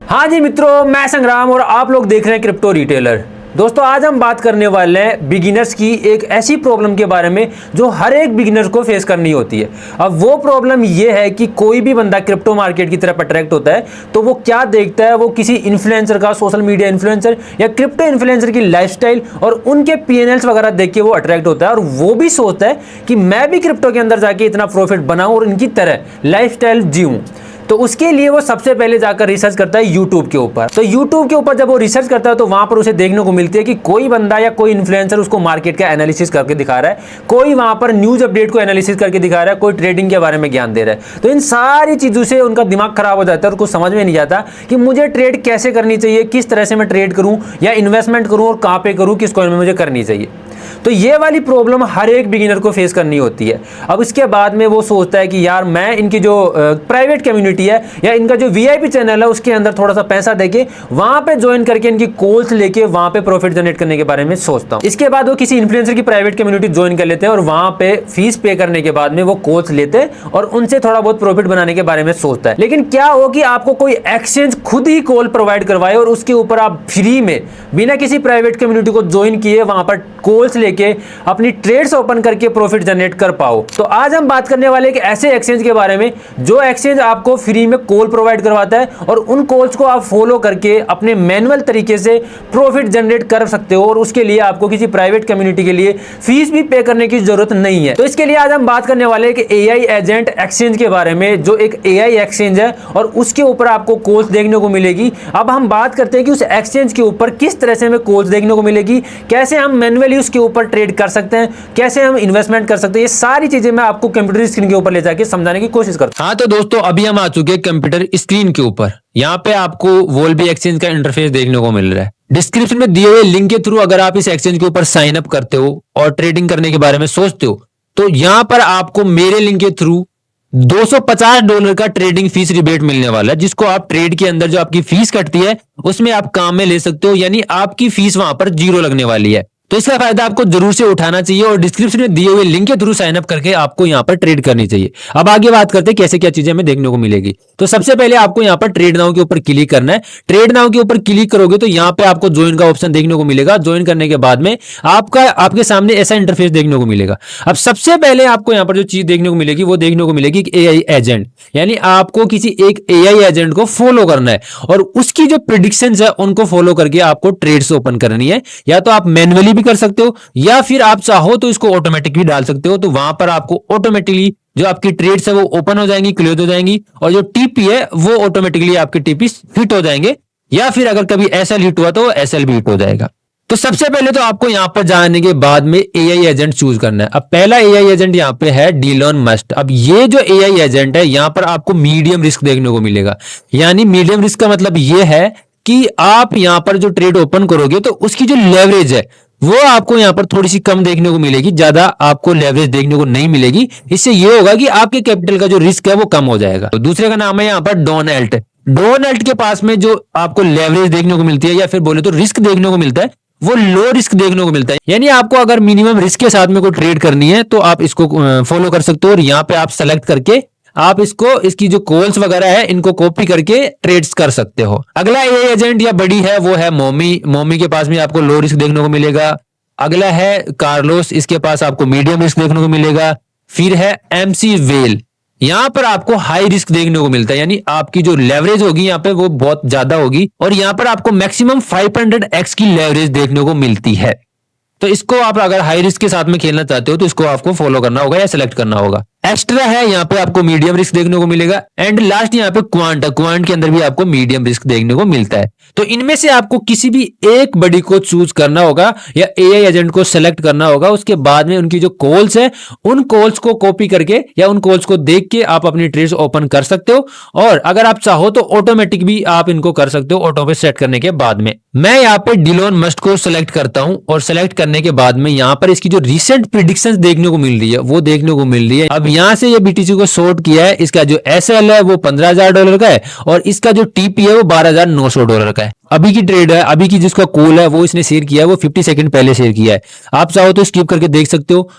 हाँ जी मित्रों, मैं संग्राम और आप लोग देख रहे हैं क्रिप्टो रिटेलर। दोस्तों, आज हम बात करने वाले हैं बिगिनर्स की एक ऐसी प्रॉब्लम के बारे में जो हर एक बिगिनर्स को फेस करनी होती है। अब वो प्रॉब्लम ये है कि कोई भी बंदा क्रिप्टो मार्केट की तरफ अट्रैक्ट होता है तो वो क्या देखता है, वो किसी इन्फ्लुएंसर का, सोशल मीडिया इन्फ्लुएंसर या क्रिप्टो इन्फ्लुएंसर की लाइफस्टाइल और उनके पीएनएल्स वगैरह देख के वो अट्रैक्ट होता है और वो भी सोचता है कि मैं भी क्रिप्टो के अंदर जाके इतना प्रॉफिट बनाऊं और इनकी तरह लाइफस्टाइल जीऊं। तो उसके लिए वो सबसे पहले जाकर रिसर्च करता है यूट्यूब के ऊपर। तो यूट्यूब के ऊपर जब वो रिसर्च करता है तो वहां पर उसे देखने को मिलती है कि कोई बंदा या कोई इन्फ्लुएंसर उसको मार्केट का एनालिसिस करके दिखा रहा है, कोई वहां पर न्यूज अपडेट को एनालिसिस करके दिखा रहा है, कोई ट्रेडिंग के बारे में ज्ञान दे रहा है। तो इन सारी चीजों से उनका दिमाग खराब हो जाता है और कुछ समझ में नहीं आता कि मुझे ट्रेड कैसे करनी चाहिए, किस तरह से मैं ट्रेड करूं या इन्वेस्टमेंट करूं और कहां पे करूं, किस कॉइन में मुझे करनी चाहिए। तो ये वाली प्रॉब्लम हर एक बिगिनर को फेस करनी होती है। अब इसके बाद में वो सोचता है कि यार मैं इनकी जो प्राइवेट कम्युनिटी है या इनका जो वीआईपी चैनल है उसके अंदर थोड़ा सा पैसा देके वहां पे ज्वाइन करके इनकी कॉल्स लेके वहां पे प्रॉफिट जनरेट करने के बारे में सोचता हूं। इसके बाद वो किसी इन्फ्लुएंसर की प्राइवेट कम्युनिटी ज्वाइन कर लेते हैं और वहां पे फीस पे करने के बाद में वो कॉल्स लेते हैं और उनसे थोड़ा बहुत प्रॉफिट बनाने के बारे में सोचता है। लेकिन क्या हो कि आपको कोई एक्सचेंज खुद ही कॉल प्रोवाइड करवाए और उसके ऊपर आप फ्री में बिना किसी प्राइवेट कम्युनिटी को ज्वाइन किए वहां पर कॉल्स लेके अपनी ट्रेड्स ओपन करके प्रॉफिट जनरेट कर पाओ। तो आज हम बात करने वाले एक ऐसे एक्सचेंज के बारे में जो एक्सचेंज आपको फ्री में कॉल प्रोवाइड करवाता है और उन कॉल्स को आप फॉलो करके अपने मैनुअल तरीके से प्रॉफिट जनरेट कर सकते हो और उसके लिए आपको किसी प्राइवेट कम्युनिटी के लिए फीस भी पे करने की जरूरत नहीं है। तो इसके लिए आज हम बात करने वाले एक एआई एजेंट एक्सचेंज के बारे में जो एक एआई एक्सचेंज है और उसके ऊपर आपको कॉल्स देखने को मिलेगी। अब हम बात करते हैं कि उस एक्सचेंज के ऊपर किस तरह से हमें कॉल्स देखने को मिलेगी, कैसे हम मैनुअली उसके ऊपर ट्रेड कर सकते हैं, कैसे हम इन्वेस्टमेंट कर सकते हैं। ये सारी चीजें मैं आपको कंप्यूटर स्क्रीन के ऊपर ले जाके समझाने की कोशिश करता हूं। हाँ तो दोस्तों, अभी हम आ चुके हैं कंप्यूटर स्क्रीन के ऊपर। यहाँ पे आपको वोल्बी एक्सचेंज का इंटरफेस देखने को मिल रहा है। डिस्क्रिप्शन में दिए हुए लिंक के थ्रू अगर आप इस एक्सचेंज के ऊपर साइन अप करते हो और ट्रेडिंग करने के बारे में सोचते हो तो यहाँ पर आपको मेरे लिंक के थ्रू $250 का ट्रेडिंग फीस रिबेट मिलने वाला है, जिसको आप ट्रेड के अंदर जो आपकी फीस कटती है उसमें आप काम में ले सकते हो, यानी आपकी फीस वहां पर 0 लगने वाली है। तो इसका फायदा आपको जरूर से उठाना चाहिए और डिस्क्रिप्शन में दिए हुए लिंक के थ्रू साइन अप करके आपको यहाँ पर ट्रेड करनी चाहिए। अब आगे बात करते हैं कैसे क्या चीजें हमें देखने को मिलेगी। तो सबसे पहले आपको यहाँ पर ट्रेड नाउ के ऊपर क्लिक करना है। ट्रेड नाउ के ऊपर क्लिक करोगे तो यहाँ पे आपको ज्वाइन का ऑप्शन देखने को मिलेगा। ज्वाइन करने के बाद में आपके सामने ऐसा इंटरफेस देखने को मिलेगा। अब सबसे पहले आपको यहाँ पर जो चीज देखने को मिलेगी वो देखने को मिलेगी एआई एजेंट, यानी आपको किसी एक एआई एजेंट को फॉलो करना है और उसकी जो प्रिडिक्शंस है उनको फॉलो करके आपको ट्रेड्स ओपन करनी है। या तो आप मैन्युअली भी कर सकते हो या फिर आप चाहो तो इसको ऑटोमेटिक भी डाल सकते हो। तो वहां पर आपको ऑटोमेटिकली जो आपकी ट्रेड्स है वो ओपन हो जाएंगी, क्लोज हो जाएंगी और जो टीपी है वो ऑटोमेटिकली आपके टीपी हिट हो जाएंगे, या फिर अगर कभी एसएल हिट हुआ तो एसएल भी हिट हो जाएगा। तो सबसे पहले तो आपको यहां पर जाने के बाद में एआई एजेंट चूज करना है। अब पहला एआई एजेंट यहां पे है डीलॉन मस्क। अब ये जो एआई एजेंट है यहां पर आपको मीडियम रिस्क देखने को मिलेगा। यानी मीडियम रिस्क का मतलब ये है कि आप यहां पर जो ट्रेड ओपन करोगे तो उसकी जो लेवरेज है वो आपको यहां पर थोड़ी सी कम देखने को मिलेगी, ज्यादा आपको लेवरेज देखने को नहीं मिलेगी। इससे ये होगा कि आपके कैपिटल का जो रिस्क है वो कम हो जाएगा। तो दूसरे का नाम है यहां पर डोनाल्ट। डोनाल्ट के पास में जो आपको लेवरेज देखने को मिलती है या फिर बोले तो रिस्क देखने को मिलता है वो लो रिस्क देखने को मिलता है। यानी आपको अगर मिनिमम रिस्क के साथ में कोई ट्रेड करनी है तो आप इसको फॉलो कर सकते हो और यहाँ पे आप सेलेक्ट करके आप इसकी जो कॉल्स वगैरह है इनको कॉपी करके ट्रेड्स कर सकते हो। अगला एआई एजेंट या बड़ी है वो है मोमी। मोमी के पास में आपको लो रिस्क देखने को मिलेगा। अगला है कार्लोस, इसके पास आपको मीडियम रिस्क देखने को मिलेगा। फिर है एमसी वेल, यहां पर आपको हाई रिस्क देखने को मिलता है, यानी आपकी जो लेवरेज होगी यहाँ पे वो बहुत ज्यादा होगी और यहाँ पर आपको मैक्सिमम 500x की लेवरेज देखने को मिलती है। तो इसको आप अगर हाई रिस्क के साथ में खेलना चाहते हो तो इसको आपको फॉलो करना होगा या सिलेक्ट करना होगा। एक्स्ट्रा है यहाँ पे आपको मीडियम रिस्क देखने को मिलेगा एंड लास्ट यहाँ पे क्वांट है। क्वांट के अंदर भी आपको मीडियम रिस्क देखने को मिलता है। तो इनमें से आपको किसी भी एक बड़ी को चूज करना होगा या एआई एजेंट को सेलेक्ट करना होगा। उसके बाद में उनकी जो कॉल्स है उन कॉल्स को कॉपी करके या उन कॉल्स को देख के आप अपनी ट्रेड्स ओपन कर सकते हो और अगर आप चाहो तो ऑटोमेटिक भी आप इनको कर सकते हो ऑटो पे सेट करने के बाद में। मैं यहाँ पे डिलोन मस्ट को सिलेक्ट करता हूं और सिलेक्ट करने के बाद में यहाँ पर इसकी जो रिसेंट प्रिडिक्शंस देखने को मिल रही है वो देखने को मिल रही है। अब यहाँ से ये बीटीसी को शॉर्ट किया है, इसका जो एसएल है वो $15,000 का है और इसका जो टीपी है वो $12,900 का है। अभी की ट्रेड है, अभी की जिसका कॉल है वो इसने शेयर किया है, वो 50 सेकंड पहले शेयर किया है। आप चाहो तो स्किप करके देख सकते हो।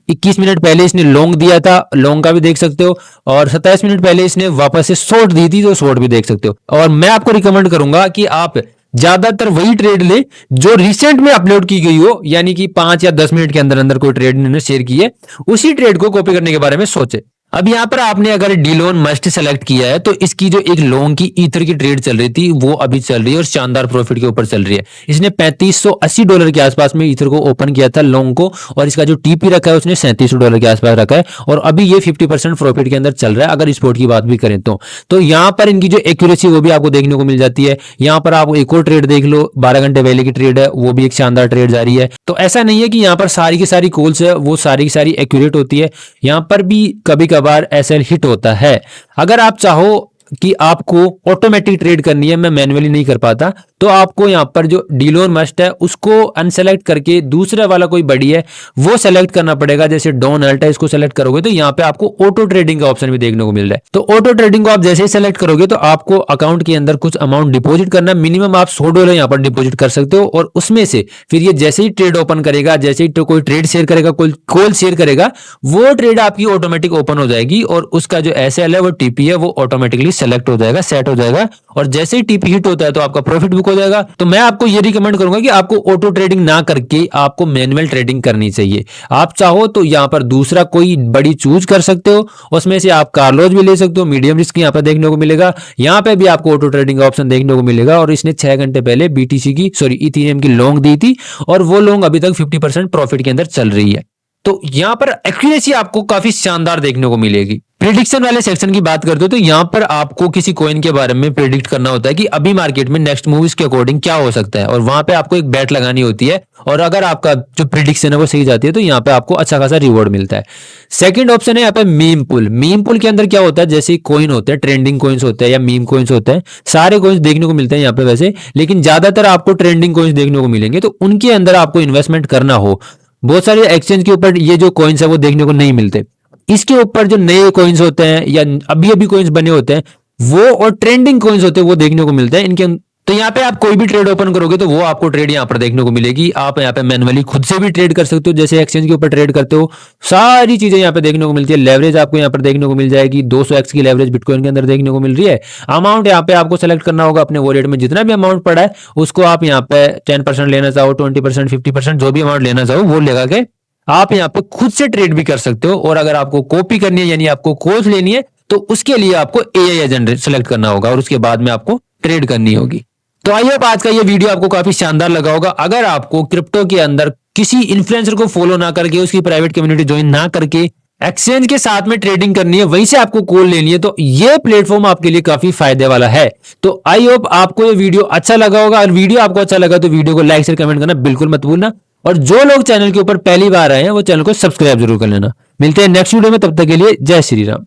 21 मिनट पहले इसने लॉन्ग दिया था, लॉन्ग का भी देख सकते हो, और 27 मिनट पहले इसने वापस से शॉर्ट दी थी, तो शॉर्ट भी देख सकते हो। और मैं आपको रिकमेंड करूंगा कि आप ज्यादातर वही ट्रेड ले जो रिसेंट में अपलोड की गई हो, यानी कि 5 या 10 मिनट के अंदर अंदर कोई ट्रेड इन्होंने शेयर की है, उसी ट्रेड को कॉपी करने के बारे में सोचे। अब यहाँ पर आपने अगर डीलोन मस्ट सेलेक्ट किया है, तो इसकी जो एक लॉन्ग की ईथर की ट्रेड चल रही थी वो अभी चल रही है और शानदार प्रॉफिट के ऊपर चल रही है। इसने $3580 के आसपास में ईथर को ओपन किया था लॉन्ग को, और इसका जो टीपी रखा है उसने $3700 के आसपास रखा है, और अभी ये 50% प्रॉफिट के अंदर चल रहा है अगर स्पोर्ट की बात भी करें तो यहाँ पर इनकी जो एक्यूरेसी वो भी आपको देखने को मिल जाती है। यहाँ पर आप एक और ट्रेड देख लो, 12 घंटे पहले की ट्रेड है, वो भी एक शानदार ट्रेड जारी है। तो ऐसा नहीं है कि यहाँ पर सारी की सारी कॉल्स है वो सारी की सारी एक्यूरेट होती है, यहाँ पर भी कभी कभार एसएल हिट होता है। अगर आप चाहो कि आपको ऑटोमेटिक ट्रेड करनी है, मैं मैन्युअली नहीं कर पाता, तो आपको यहाँ पर जो डीलोन मस्ट है उसको अनसेलेक्ट करके दूसरा वाला कोई बड़ी है वो सेलेक्ट करना पड़ेगा। जैसे डॉन अल्टा, इसको सेलेक्ट करोगे तो यहाँ पे आपको ऑटो ट्रेडिंग का ऑप्शन भी देखने को मिल रहा है। तो ऑटो ट्रेडिंग को आप जैसे ही सेलेक्ट करोगे तो आपको अकाउंट के अंदर कुछ अमाउंट डिपॉजिट करना, मिनिमम आप $100 यहाँ पर डिपॉजिट कर सकते हो, और उसमें से फिर ये जैसे ही ट्रेड ओपन करेगा, जैसे ही तो कोई ट्रेड शेयर करेगा, कोई कॉल शेयर करेगा, वो ट्रेड आपकी ऑटोमेटिक ओपन हो जाएगी, और उसका जो एसएल है वो टीपी है वो ऑटोमेटिकली सेलेक्ट हो जाएगा, सेट हो जाएगा, और जैसे ही टीपी हिट होता है तो आपका प्रॉफिट बुक हो जाएगा। तो मैं आपको ये रिकमेंड करूंगा कि आपको ऑटो ट्रेडिंग ना करके आपको मैनुअल ट्रेडिंग करनी चाहिए। आप चाहो तो यहाँ पर दूसरा कोई बड़ी चूज कर सकते हो, उसमें से आप कार्लोज भी ले सकते हो, मीडियम रिस्क यहाँ पर देखने को मिलेगा। यहाँ पे भी आपको ऑटो ट्रेडिंग का ऑप्शन देखने को मिलेगा, और इसने 6 घंटे पहले बीटीसी की इथेरियम की लॉन्ग दी थी, और वो लॉन्ग अभी तक 50% प्रॉफिट के अंदर चल रही है। तो यहाँ पर एक्यूरेसी आपको काफी शानदार देखने को मिलेगी। प्रेडिक्शन वाले सेक्शन की बात करते हो तो यहाँ पर आपको किसी कॉइन के बारे में प्रेडिक्ट करना होता है कि अभी मार्केट में नेक्स्ट मूव इसके अकॉर्डिंग क्या हो सकता है, और वहां पे आपको एक बैट लगानी होती है, और अगर आपका जो प्रेडिक्शन है वो सही जाती है तो यहाँ पे आपको अच्छा खासा रिवॉर्ड मिलता है। सेकंड ऑप्शन है यहाँ पे मीम पुल। मीम पुल के अंदर क्या होता है, जैसे कॉइन होते हैं, ट्रेंडिंग कॉइन्स होते हैं या मीम कॉइन्स होते हैं, सारे कॉइन्स देखने को मिलते हैं यहाँ पे वैसे, लेकिन ज्यादातर आपको ट्रेंडिंग कॉइन्स देखने को मिलेंगे। तो उनके अंदर आपको इन्वेस्टमेंट करना हो, बहुत सारे एक्सचेंज के ऊपर ये जो कॉइन्स है वो देखने को नहीं मिलते। इसके ऊपर जो नए कॉइन्स होते हैं या अभी अभी कॉइन्स बने होते हैं वो, और ट्रेंडिंग कॉइन्स होते हैं वो देखने को मिलते हैं इनके। तो यहाँ पे आप कोई भी ट्रेड ओपन करोगे तो वो आपको ट्रेड यहाँ पर देखने को मिलेगी। आप यहाँ पे मैन्युअली खुद से भी ट्रेड कर सकते हो, जैसे एक्सचेंज के ऊपर ट्रेड करते हो, सारी चीजें यहाँ पे देखने को मिलती है। लेवरेज आपको यहाँ पर देखने को मिल जाएगी, 200x की लेवरेज बिटकॉइन के अंदर देखने को मिल रही है। अमाउंट यहाँ पे आपको सेलेक्ट करना होगा अपने वॉलेट में, जितना भी अमाउंट पड़ा है उसको आप यहाँ पे 10% लेना चाहो, 20%, 50%, जो भी अमाउंट लेना चाहो वो लगा के आप यहाँ पे खुद से ट्रेड भी कर सकते हो। और अगर आपको कॉपी करनी है, यानी आपको कॉल्स लेनी है, तो उसके लिए आपको एआई एजेंट सेलेक्ट करना होगा, और उसके बाद में आपको ट्रेड करनी होगी। तो आई होप आज का ये वीडियो आपको काफी शानदार लगा होगा। अगर आपको क्रिप्टो के अंदर किसी इन्फ्लुएंसर को फॉलो ना करके, उसकी प्राइवेट कम्युनिटी ज्वाइन ना करके, एक्सचेंज के साथ में ट्रेडिंग करनी है, वहीं से आपको कॉल लेनी है, तो ये प्लेटफॉर्म आपके लिए काफी फायदे वाला है। तो आई होप आपको ये वीडियो अच्छा लगा होगा। और वीडियो आपको अच्छा लगा तो वीडियो को लाइक शेयर कमेंट करना बिल्कुल मत भूलना, और जो लोग चैनल के ऊपर पहली बार आए हैं वो चैनल को सब्सक्राइब जरूर कर लेना। मिलते हैं नेक्स्ट वीडियो में, तब तक के लिए जय श्री राम।